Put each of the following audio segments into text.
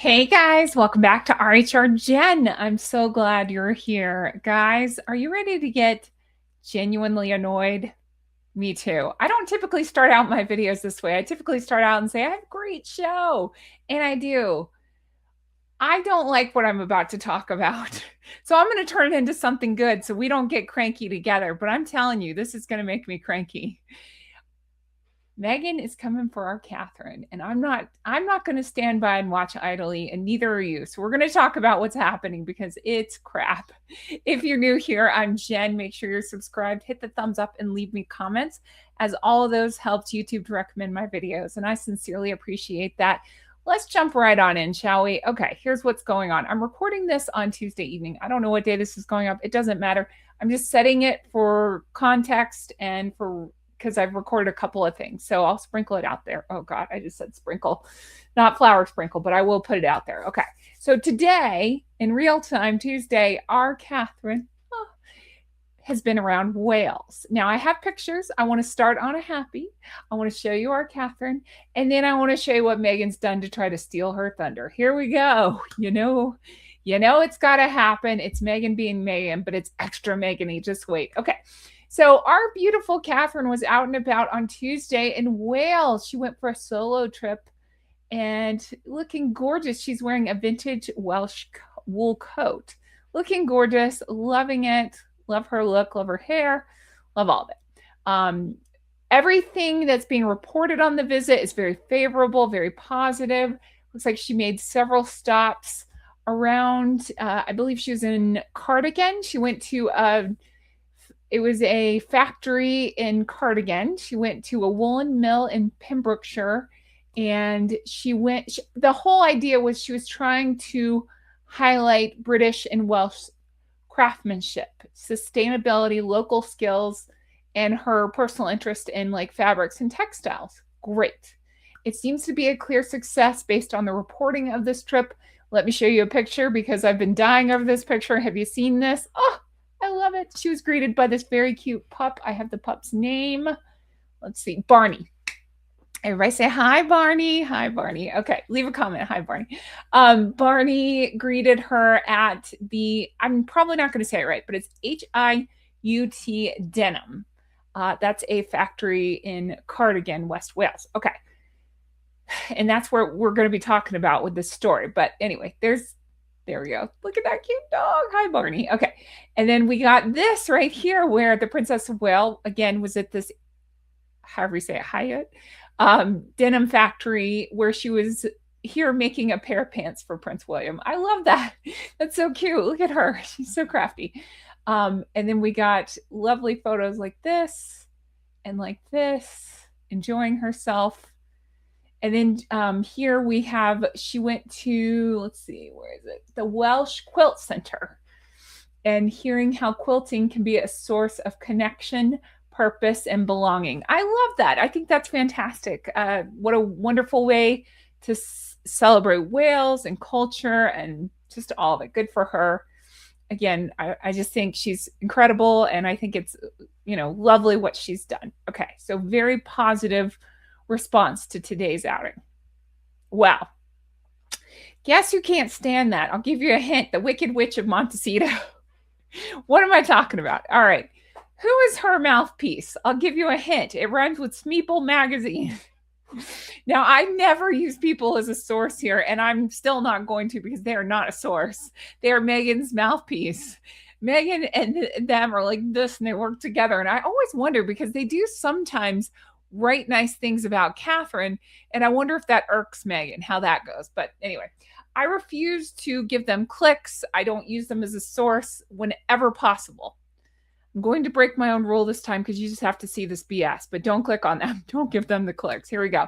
Hey guys, welcome back to RHR Jen. I'm so glad you're here. Guys, are you ready to get genuinely annoyed? Me too. I don't typically start out my videos this way. I typically start out and say, I have a great show. And I do. I don't like what I'm about to talk about. So I'm going to turn it into something good so we don't get cranky together. But I'm telling you, this is going to make me cranky. Meghan is coming for our Catherine, and I'm not going to stand by and watch idly, and neither are you. So we're going to talk about what's happening because it's crap. If you're new here, I'm Jen. Make sure you're subscribed, hit the thumbs up, and leave me comments, as all of those helped YouTube to recommend my videos, and I sincerely appreciate that. Let's jump right on in, shall we? Okay, here's what's going on. I'm recording this on Tuesday evening. I don't know what day this is going up. It doesn't matter. I'm just setting it for context and for because I've recorded a couple of things. So I'll sprinkle it out there. Oh God, I just said sprinkle, not flour sprinkle, but I will put it out there. Okay. So today, in real time, Tuesday, our Catherine has been around Wales. Now I have pictures. I want to start on a happy. I want to show you our Catherine. And then I want to show you what Meghan's done to try to steal her thunder. Here we go. It's got to happen. It's Meghan being Meghan, but it's extra Meghan-y. Just wait. Okay. So our beautiful Catherine was out and about on Tuesday in Wales. She went for a solo trip and looking gorgeous. She's wearing a vintage Welsh wool coat. Looking gorgeous, loving it. Love her look, love her hair, love all of it. Everything that's being reported on the visit is very favorable, very positive. Looks like she made several stops around, I believe she was in Cardigan. She went to it was a factory in Cardigan. She went to a woolen mill in Pembrokeshire. And the whole idea was she was trying to highlight British and Welsh craftsmanship, sustainability, local skills, and her personal interest in like fabrics and textiles. Great. It seems to be a clear success based on the reporting of this trip. Let me show you a picture because I've been dying over this picture. Have you seen this? Oh, I love it. She was greeted by this very cute pup. I have the pup's name. Let's see, Barney. Everybody say hi, Barney. Hi, Barney. Okay, leave a comment. Hi, Barney. Barney greeted her at I'm probably not going to say it right, but it's Hiut Denim. That's a factory in Cardigan, West Wales. Okay. And that's where we're going to be talking about with this story. But anyway, there we go. Look at that cute dog. Hi, Barney. Okay. And then we got this right here where the Princess of Wales, again, was at this, however you say it, Hiut denim factory where she was here making a pair of pants for Prince William. I love that. That's so cute. Look at her. She's so crafty. And then we got lovely photos like this and like this, enjoying herself. And then here we have, she went to, let's see, where is it? The Welsh Quilt Center. And hearing how quilting can be a source of connection, purpose, and belonging. I love that. I think that's fantastic. What a wonderful way to celebrate Wales and culture and just all of it. Good for her. Again, I just think she's incredible. And I think it's, lovely what she's done. Okay. So very positive response to today's outing. Wow. Guess who can't stand that? I'll give you a hint. The Wicked Witch of Montecito. What am I talking about? All right. Who is her mouthpiece? I'll give you a hint. It rhymes with Smeeple magazine. Now, I never use people as a source here, and I'm still not going to because they are not a source. They are Meghan's mouthpiece. Meghan and them are like this, and they work together. And I always wonder because they do sometimes write nice things about Catherine, and I wonder if that irks Meghan, how that goes. But anyway, I refuse to give them clicks. I don't use them as a source whenever possible. I'm going to break my own rule this time because you just have to see this BS, but don't click on them. Don't give them the clicks. Here we go.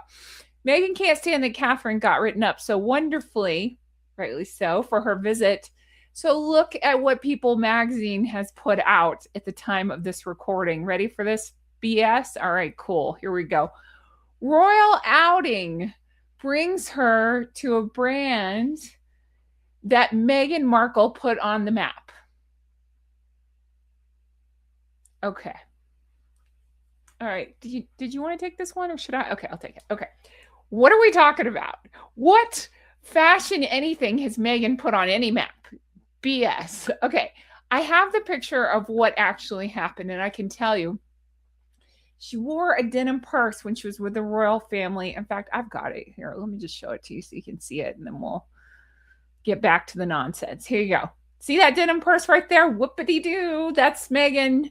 Meghan can't stand that Catherine got written up so wonderfully, rightly so, for her visit. So look at what People magazine has put out at the time of this recording. Ready for this BS? All right, cool. Here we go. Royal outing brings her to a brand that Meghan Markle put on the map. Okay. All right. Did you want to take this one or should I? Okay, I'll take it. Okay. What are we talking about? What Fashion anything has Meghan put on any map. BS. Okay. I have the picture of what actually happened, and I can tell you she wore a denim purse when she was with the royal family. In fact, I've got it here. Let me just show it to you so you can see it, and then we'll get back to the nonsense. Here you go. See that denim purse right there? Whoopity-doo. That's Meghan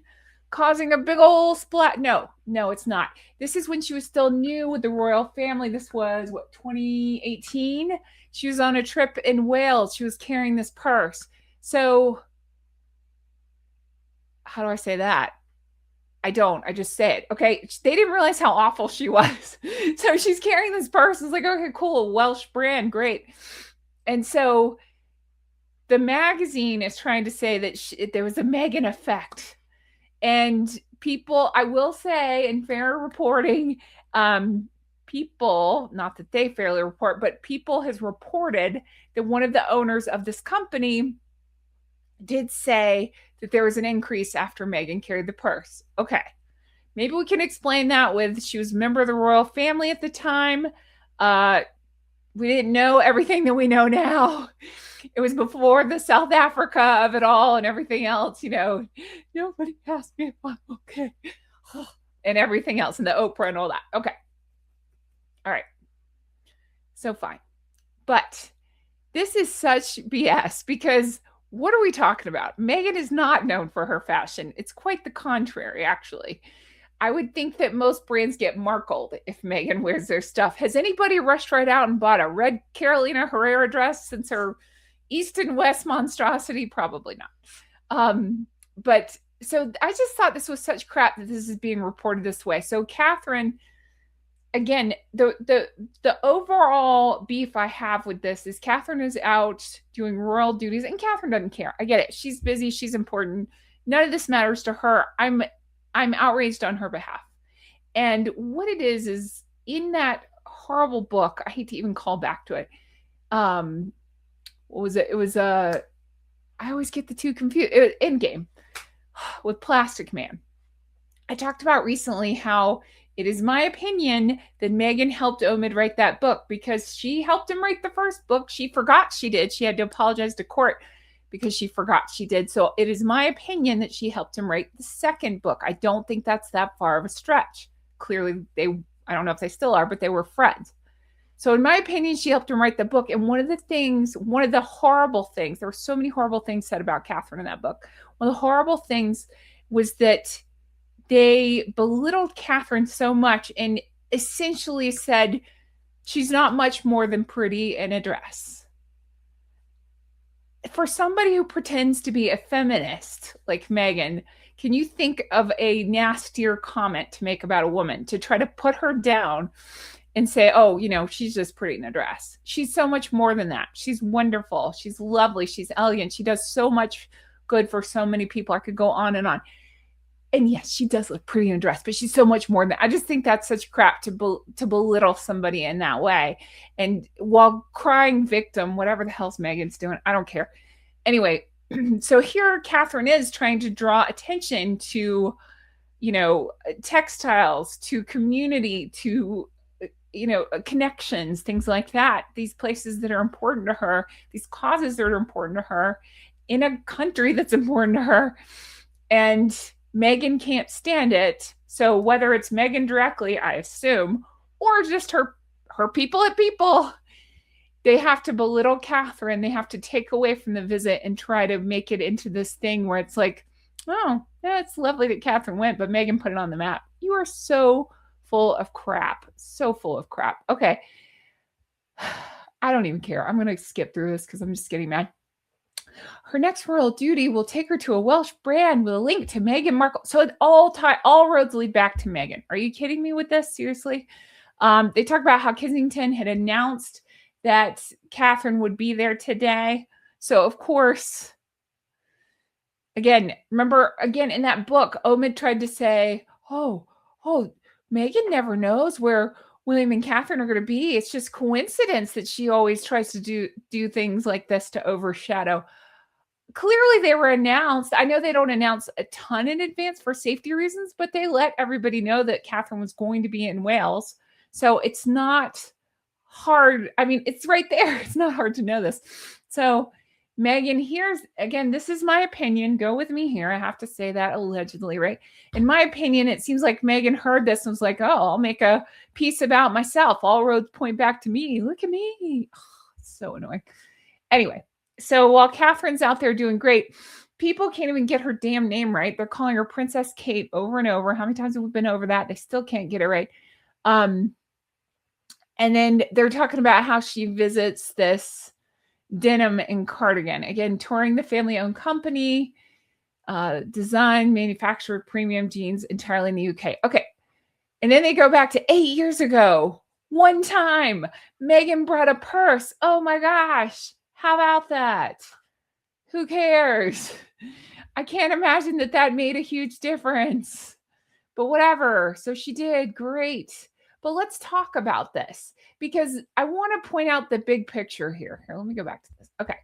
causing a big old splat. No, it's not. This is when she was still new with the royal family. This was, 2018? She was on a trip in Wales. She was carrying this purse. So, how do I say that? I don't. I just say it. Okay. They didn't realize how awful she was. So she's carrying this purse. It's like, okay, cool. Welsh brand. Great. And so the magazine is trying to say that there was a Meghan effect. And people, I will say, in fair reporting, people, not that they fairly report, but people has reported that one of the owners of this company did say that there was an increase after Meghan carried the purse. Okay. Maybe we can explain that with she was a member of the royal family at the time. We didn't know everything that we know now. It was before the South Africa of it all and everything else, nobody asked me if I'm okay. And everything else, and the Oprah and all that. Okay. All right. So fine. But this is such BS because what are we talking about? Meghan is not known for her fashion. It's quite the contrary, actually. I would think that most brands get markled if Meghan wears their stuff. Has anybody rushed right out and bought a red Carolina Herrera dress since her East and West monstrosity? Probably not. But so I just thought this was such crap that this is being reported this way. So Catherine, again, the overall beef I have with this is Catherine is out doing royal duties, and Catherine doesn't care. I get it. She's busy. She's important. None of this matters to her. I'm outraged on her behalf. And what it is in that horrible book, I hate to even call back to it. What was it? It was I always get the two confused. Endgame with Plastic Man. I talked about recently how it is my opinion that Meghan helped Omid write that book because she helped him write the first book. She forgot she did. She had to apologize to court because she forgot she did. So it is my opinion that she helped him write the second book. I don't think that's that far of a stretch. Clearly, I don't know if they still are, but they were friends. So in my opinion, she helped him write the book. And one of the horrible things, there were so many horrible things said about Catherine in that book. One of the horrible things was that they belittled Catherine so much and essentially said she's not much more than pretty in a dress. For somebody who pretends to be a feminist like Meghan, can you think of a nastier comment to make about a woman to try to put her down and say, oh, she's just pretty in a dress? She's so much more than that. She's wonderful. She's lovely. She's elegant. She does so much good for so many people. I could go on and on. And yes, she does look pretty in a dress, but she's so much more than that. I just think that's such crap to belittle somebody in that way. And while crying victim, whatever the hell's Meghan's doing, I don't care. Anyway, so here Catherine is trying to draw attention to, textiles, to community, to, connections, things like that. These places that are important to her, these causes that are important to her in a country that's important to her. And Meghan can't stand it. So whether it's Meghan directly, I assume, or just her people at people, they have to belittle Catherine. They have to take away from the visit and try to make it into this thing where it's like, oh, yeah, it's lovely that Catherine went, but Meghan put it on the map. You are so full of crap. So full of crap. Okay. I don't even care. I'm going to skip through this because I'm just getting mad. Her next royal duty will take her to a Welsh brand with a link to Meghan Markle. So it all roads lead back to Meghan. Are you kidding me with this? Seriously? They talk about how Kensington had announced that Catherine would be there today. So of course, remember in that book, Omid tried to say, oh, Meghan never knows where William and Catherine are going to be. It's just coincidence that she always tries to do things like this to overshadow. Clearly they were announced. I know they don't announce a ton in advance for safety reasons, but they let everybody know that Catherine was going to be in Wales. So it's not hard. I mean, it's right there. It's not hard to know this. So Meghan, here's again, this is my opinion. Go with me here. I have to say that allegedly, right? In my opinion, it seems like Meghan heard this and was like, oh, I'll make a piece about myself. All roads point back to me. Look at me. Oh, so annoying. Anyway, so while Catherine's out there doing great, people can't even get her damn name right. They're calling her Princess Kate over and over. How many times have we been over that? They still can't get it right. And then they're talking about how she visits this denim and cardigan. Again, touring the family-owned company, design, manufactured premium jeans entirely in the UK. Okay. And then they go back to 8 years ago. One time, Meghan brought a purse. Oh my gosh. How about that? Who cares? I can't imagine that made a huge difference. But whatever. So she did great. But let's talk about this because I want to point out the big picture here. Here, let me go back to this. Okay.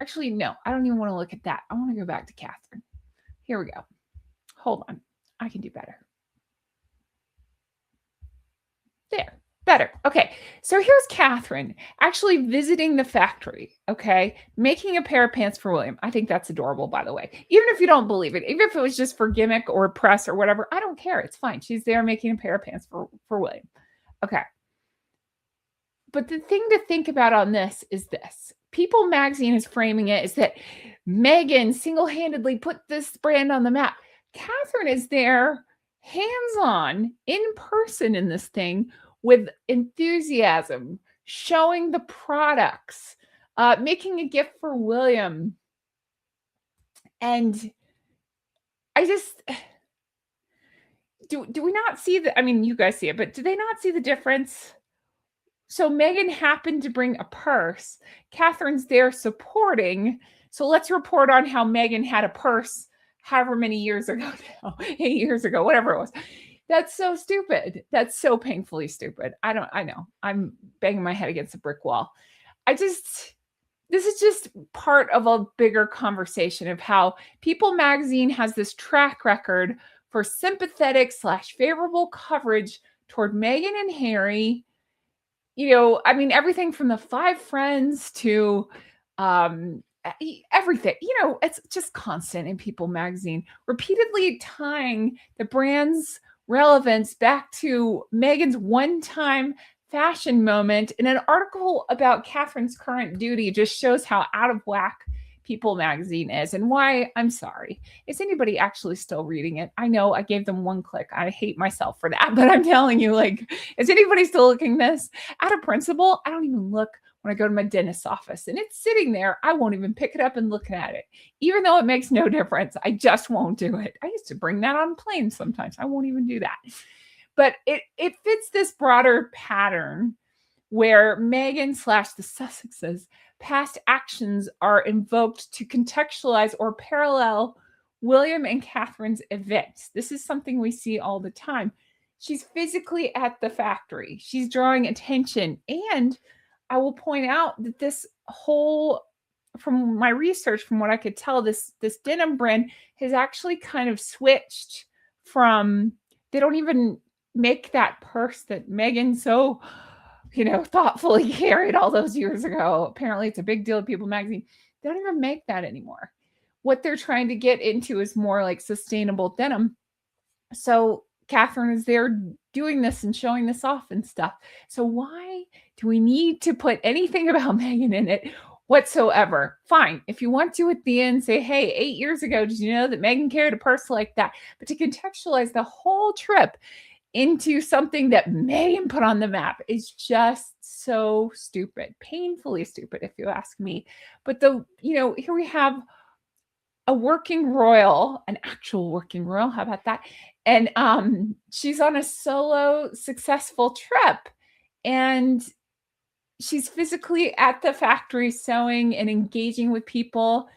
Actually, no, I don't even want to look at that. I want to go back to Catherine. Here we go. Hold on. I can do better. There. Better. Okay. So here's Catherine actually visiting the factory. Okay. Making a pair of pants for William. I think that's adorable, by the way. Even if you don't believe it, even if it was just for gimmick or press or whatever, I don't care. It's fine. She's there making a pair of pants for William. Okay. But the thing to think about on this is this. People magazine is framing it is that Meghan single-handedly put this brand on the map. Catherine is there hands-on in person in this thing with enthusiasm, showing the products, making a gift for William. And I just, do we not see the, I mean, you guys see it, but do they not see the difference? So Meghan happened to bring a purse. Catherine's there supporting. So let's report on how Meghan had a purse however many years ago now, 8 years ago, whatever it was. That's so stupid. That's so painfully stupid. I know. I'm banging my head against a brick wall. This is just part of a bigger conversation of how People magazine has this track record for sympathetic/favorable coverage toward Meghan and Harry. You know, I mean, everything from the 5 Friends to everything, you know, it's just constant in People magazine, repeatedly tying the brand's relevance back to Meghan's one-time fashion moment. In an article about Catherine's current duty just shows how out of whack People magazine is and why. I'm sorry. Is anybody actually still reading it? I know I gave them 1 click. I hate myself for that, but I'm telling you, like, is anybody still looking this? Out of principle, I don't even look when I go to my dentist's office and it's sitting there. I won't even pick it up and look at it, even though it makes no difference. I just won't do it. I used to bring that on planes sometimes. I won't even do that. But it fits this broader pattern where Meghan / the Sussexes past actions are invoked to contextualize or parallel William and Catherine's events. This is something we see all the time. She's physically at the factory. She's drawing attention. And I will point out that this whole, from my research, from what I could tell, this denim brand has actually kind of switched from, they don't even make that purse that Meghan so, you know, thoughtfully carried all those years ago. Apparently it's a big deal at People magazine. They don't even make that anymore. What they're trying to get into is more like sustainable denim. So Catherine is there doing this and showing this off and stuff. So why do we need to put anything about Meghan in it whatsoever? Fine. If you want to at the end say, hey, 8 years ago, did you know that Meghan carried a purse like that? But to contextualize the whole trip into something that Meghan put on the map is just so stupid, painfully stupid, if you ask me. But here we have a working royal, an actual working royal. How about that? And she's on a solo successful trip and she's physically at the factory sewing and engaging with people.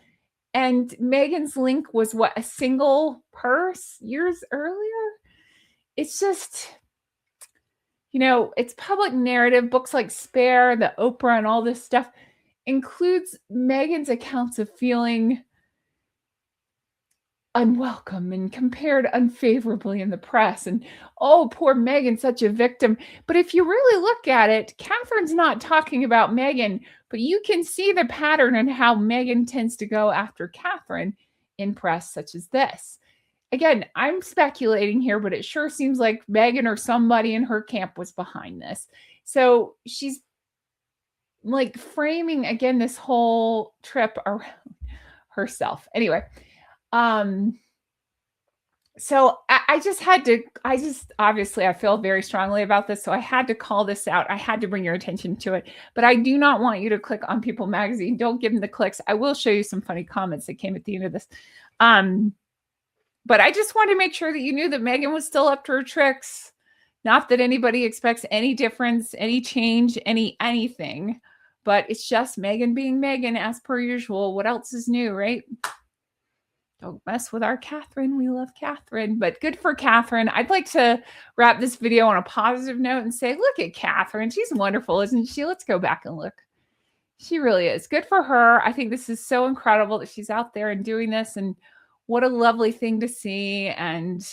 And Meghan's link was what, a single purse years earlier? It's just, it's public narrative. Books like Spare, the Oprah, and all this stuff includes Meghan's accounts of feeling unwelcome and compared unfavorably in the press. And oh, poor Meghan, such a victim. But if you really look at it, Catherine's not talking about Meghan, but you can see the pattern in how Meghan tends to go after Catherine in press such as this. Again, I'm speculating here, but it sure seems like Meghan or somebody in her camp was behind this. So she's like framing again this whole trip around herself. Anyway, so I just had to, obviously I feel very strongly about this. So I had to call this out. I had to bring your attention to it, but I do not want you to click on People Magazine. Don't give them the clicks. I will show you some funny comments that came at the end of this. But I just wanted to make sure that you knew that Meghan was still up to her tricks. Not that anybody expects any difference, any change, anything, but it's just Meghan being Meghan as per usual. What else is new, right? Don't mess with our Catherine. We love Catherine, but good for Catherine. I'd like to wrap this video on a positive note and say, look at Catherine. She's wonderful, isn't she? Let's go back and look. She really is. Good for her. I think this is so incredible that she's out there and doing this, and what a lovely thing to see. And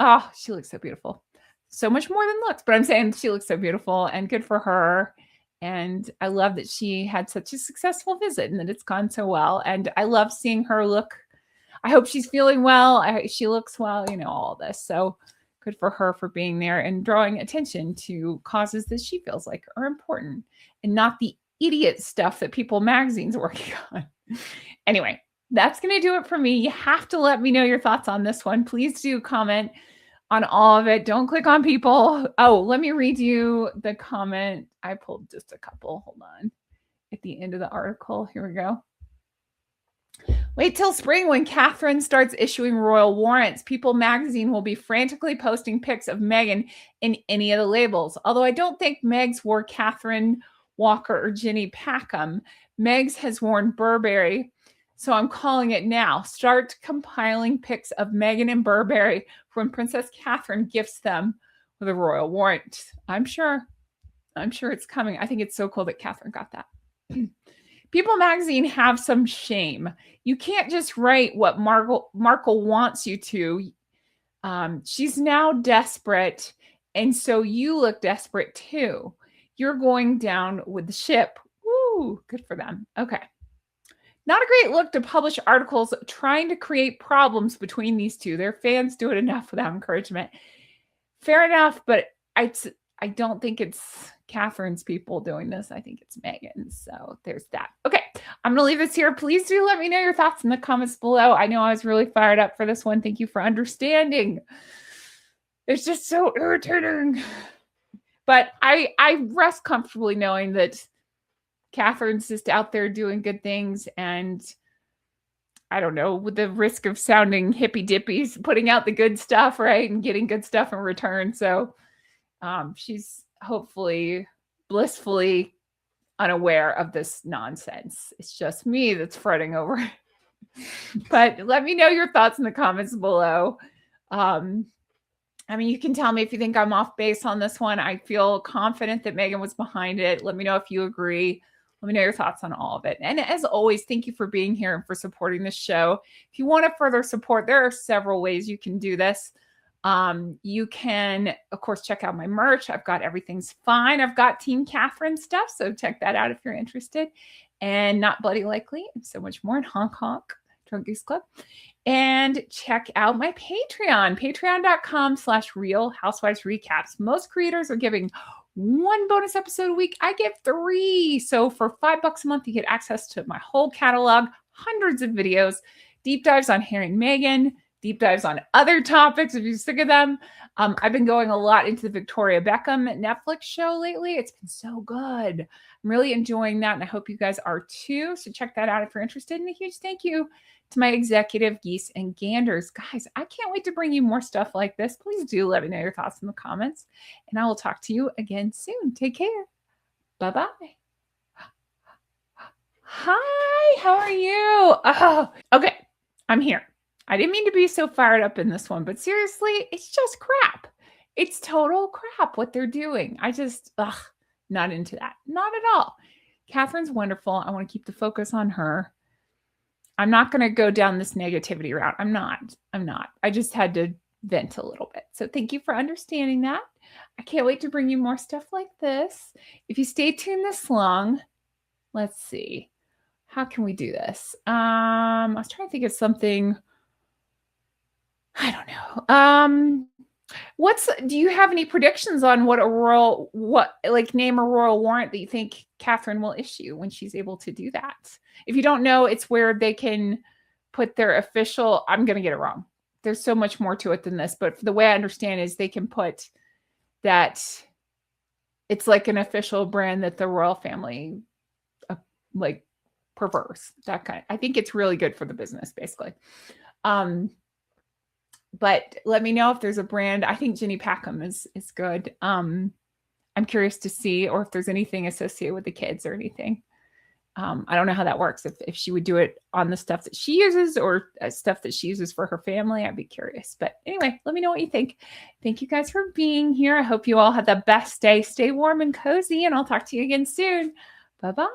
oh, she looks so beautiful. So much more than looks, but I'm saying she looks so beautiful, and good for her. And I love that she had such a successful visit and that it's gone so well. And I love seeing her look. I hope she's feeling well. She looks well, you know, all this. So good for her for being there and drawing attention to causes that she feels like are important and not the idiot stuff that People Magazine's working on. Anyway, that's going to do it for me. You have to let me know your thoughts on this one. Please do comment on all of it. Don't click on people. Oh, let me read you the comment. I pulled just a couple. Hold on. At the end of the article. Here we go. Wait till spring when Catherine starts issuing royal warrants. People Magazine will be frantically posting pics of Meghan in any of the labels. Although I don't think Meg's wore Catherine Walker or Ginny Packham. Meg's has worn Burberry. So I'm calling it now. Start compiling pics of Meghan and Burberry when Princess Catherine gifts them with a royal warrant. I'm sure it's coming. I think it's so cool that Catherine got that. People Magazine have some shame. You can't just write what Markle wants you to. She's now desperate, and so you look desperate too. You're going down with the ship. Woo, good for them. Okay. Not a great look to publish articles trying to create problems between these two. Their fans do it enough without encouragement. Fair enough, but I don't think it's Catherine's people doing this. I think it's Meghan's. So there's that. Okay, I'm going to leave this here. Please do let me know your thoughts in the comments below. I know I was really fired up for this one. Thank you for understanding. It's just so irritating. But I rest comfortably knowing that Catherine's just out there doing good things, and I don't know, with the risk of sounding hippy dippies, putting out the good stuff, right? And getting good stuff in return. So she's hopefully blissfully unaware of this nonsense. It's just me that's fretting over it. But let me know your thoughts in the comments below. I mean, you can tell me if you think I'm off base on this one. I feel confident that Meghan was behind it. Let me know if you agree. Let me know your thoughts on all of it. And as always, thank you for being here and for supporting this show. If you want to further support, there are several ways you can do this. You can, of course, check out my merch. I've got Everything's Fine. I've got Team Catherine stuff. So check that out if you're interested. And Not Bloody Likely and so much more in Honk Honk, Drunk Goose Club. And check out my Patreon, patreon.com/Real Housewives Recaps. Most creators are giving one bonus episode a week. I give 3. So for $5 a month, you get access to my whole catalog, hundreds of videos, deep dives on Harry and Meghan, deep dives on other topics if you're sick of them. I've been going a lot into the Victoria Beckham Netflix show lately. It's been so good. I'm really enjoying that, and I hope you guys are too. So check that out if you're interested. And a huge thank you to my executive geese and ganders. Guys, I can't wait to bring you more stuff like this. Please do let me know your thoughts in the comments, and I will talk to you again soon. Take care. Bye-bye. Hi, how are you? Oh, okay, I'm here. I didn't mean to be so fired up in this one, but seriously, it's just crap. It's total crap what they're doing. I just, not into that. Not at all. Catherine's wonderful. I want to keep the focus on her. I'm not going to go down this negativity route. I'm not. I just had to vent a little bit. So thank you for understanding that. I can't wait to bring you more stuff like this. If you stay tuned this long, let's see. How can we do this? I was trying to think of something. I don't know. Do you have any predictions on name a royal warrant that you think Catherine will issue when she's able to do that? If you don't know, it's where they can put their official, I'm going to get it wrong. There's so much more to it than this, but the way I understand is they can put that it's like an official brand that the royal family like prefers. That kind. I think it's really good for the business, basically. But let me know if there's a brand. I think Jenny Packham is good. I'm curious to see, or if there's anything associated with the kids or anything. I don't know how that works. If she would do it on the stuff that she uses or stuff that she uses for her family, I'd be curious. But anyway, let me know what you think. Thank you guys for being here. I hope you all have the best day. Stay warm and cozy, and I'll talk to you again soon. Bye-bye.